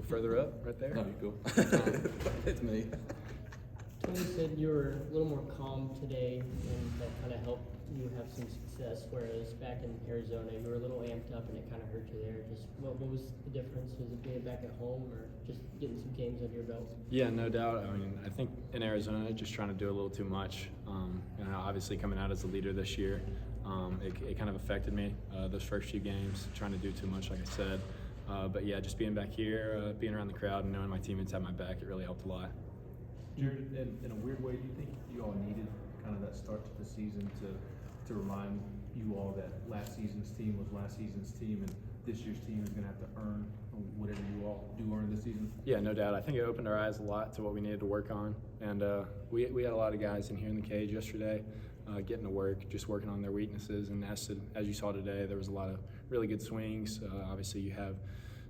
little further up, right there. No, you go. It's me. Tony said you were a little more calm today, and that kind of helped you have some success, whereas back in Arizona, you were a little amped up and it kind of hurt you there. Just what was the difference? Was it being back at home or just getting some games under your belt? Yeah, no doubt. I mean, I think in Arizona, just trying to do a little too much. Obviously coming out as a leader this year, it kind of affected me those first few games, trying to do too much, like I said. But yeah, just being back here, being around the crowd and knowing my teammates had my back, it really helped a lot. Jared, in a weird way, do you think you all needed kind of that start to the season to remind you all that last season's team was last season's team and this year's team is going to have to earn whatever you all do earn this season? Yeah, no doubt. I think it opened our eyes a lot to what we needed to work on. And we had a lot of guys in here in the cage yesterday getting to work, just working on their weaknesses. And as you saw today, there was a lot of really good swings. Obviously, you have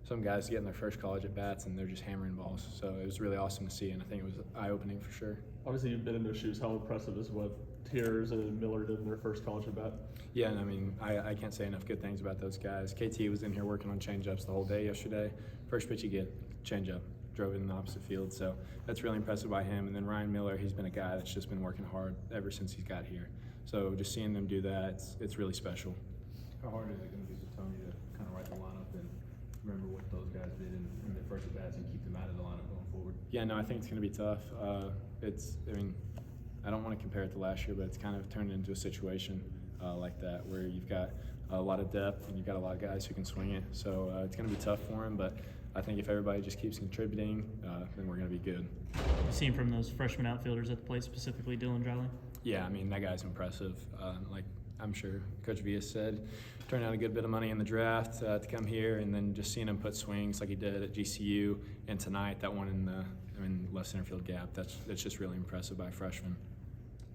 some guys getting their first college at bats and they're just hammering balls. So it was really awesome to see, and I think it was eye-opening for sure. Obviously, you've been in their shoes. How impressive is what Tiers and Miller did in their first college at bat? Yeah, and I mean, I can't say enough good things about those guys. KT was in here working on changeups the whole day yesterday. First pitch you get, changeup, drove it in the opposite field. So that's really impressive by him. And then Ryan Miller, he's been a guy that's just been working hard ever since he's got here. So just seeing them do that, it's really special. How hard is it going to be for Tony to kind of write the lineup and remember what those guys did in their first at-bats and keep them out of the lineup going forward? Yeah, no, I think it's going to be tough. I don't want to compare it to last year, but it's kind of turned into a situation like that where you've got a lot of depth and you've got a lot of guys who can swing it. So it's going to be tough for him, but I think if everybody just keeps contributing, then we're going to be good. You seen from those freshman outfielders at the plate, specifically Dylan Dreiling? Yeah, I mean, that guy's impressive. Like I'm sure Coach Villa said, turned out a good bit of money in the draft to come here, and then just seeing him put swings like he did at GCU and tonight, that one in the left center field gap, that's just really impressive by a freshman.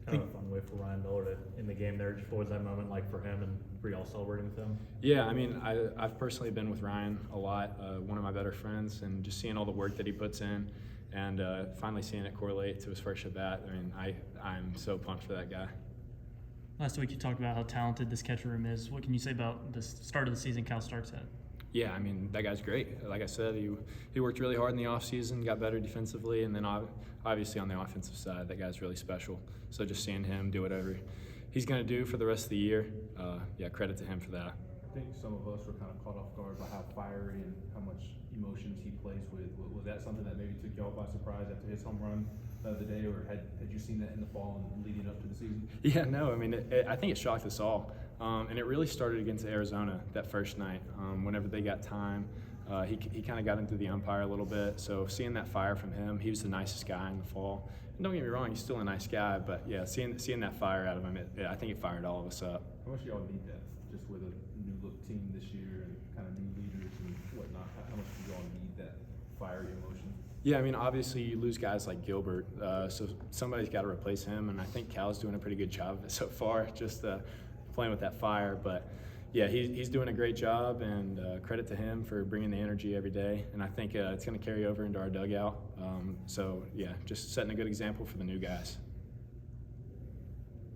Kind of a fun way for Ryan Miller to in the game there. Just what was that moment like for him, and were y'all celebrating with him? Yeah, I mean, I've personally been with Ryan a lot, one of my better friends, and just seeing all the work that he puts in and finally seeing it correlate to his first at bat. I mean, I'm so pumped for that guy. Last week you talked about how talented this catcher room is. What can you say about the start of the season Cal Starks had? Yeah, I mean, that guy's great. Like I said, he worked really hard in the offseason, got better defensively, and then obviously on the offensive side, that guy's really special. So just seeing him do whatever he's going to do for the rest of the year, yeah, credit to him for that. I think some of us were kind of caught off guard by how fiery and how much emotions he plays with. Was that something that maybe took y'all by surprise after his home run the other day, or had you seen that in the fall and leading up to the season? Yeah, no, I mean, I think it shocked us all. And it really started against Arizona that first night. Whenever they got time, he kind of got into the umpire a little bit. So seeing that fire from him, he was the nicest guy in the fall. And don't get me wrong, he's still a nice guy, but yeah, seeing that fire out of him, I think it fired all of us up. How much do y'all need that, just with a new look team this year and kind of new leaders and whatnot? How much do y'all need that fiery emotion? Yeah, I mean, obviously you lose guys like Gilbert, so somebody's got to replace him, and I think Cal's doing a pretty good job of it so far, just playing with that fire. But yeah, he's doing a great job, and credit to him for bringing the energy every day, and I think it's going to carry over into our dugout. So yeah, just setting a good example for the new guys.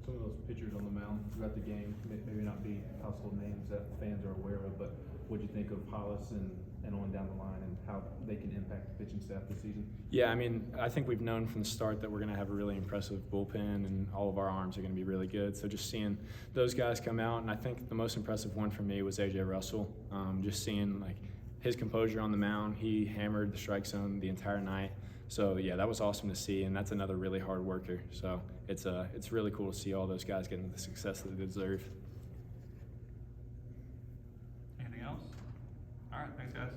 Some of those pitchers on the mound throughout the game, maybe not be household names that fans are aware of, but what do you think of Hollis and on down the line and how they can impact the pitching staff this season? Yeah, I mean, I think we've known from the start that we're going to have a really impressive bullpen and all of our arms are going to be really good. So just seeing those guys come out, and I think the most impressive one for me was AJ Russell. Just seeing like his composure on the mound. He hammered the strike zone the entire night. So yeah, that was awesome to see, and that's another really hard worker. So it's really cool to see all those guys getting the success that they deserve. Anything else? All right, thanks guys.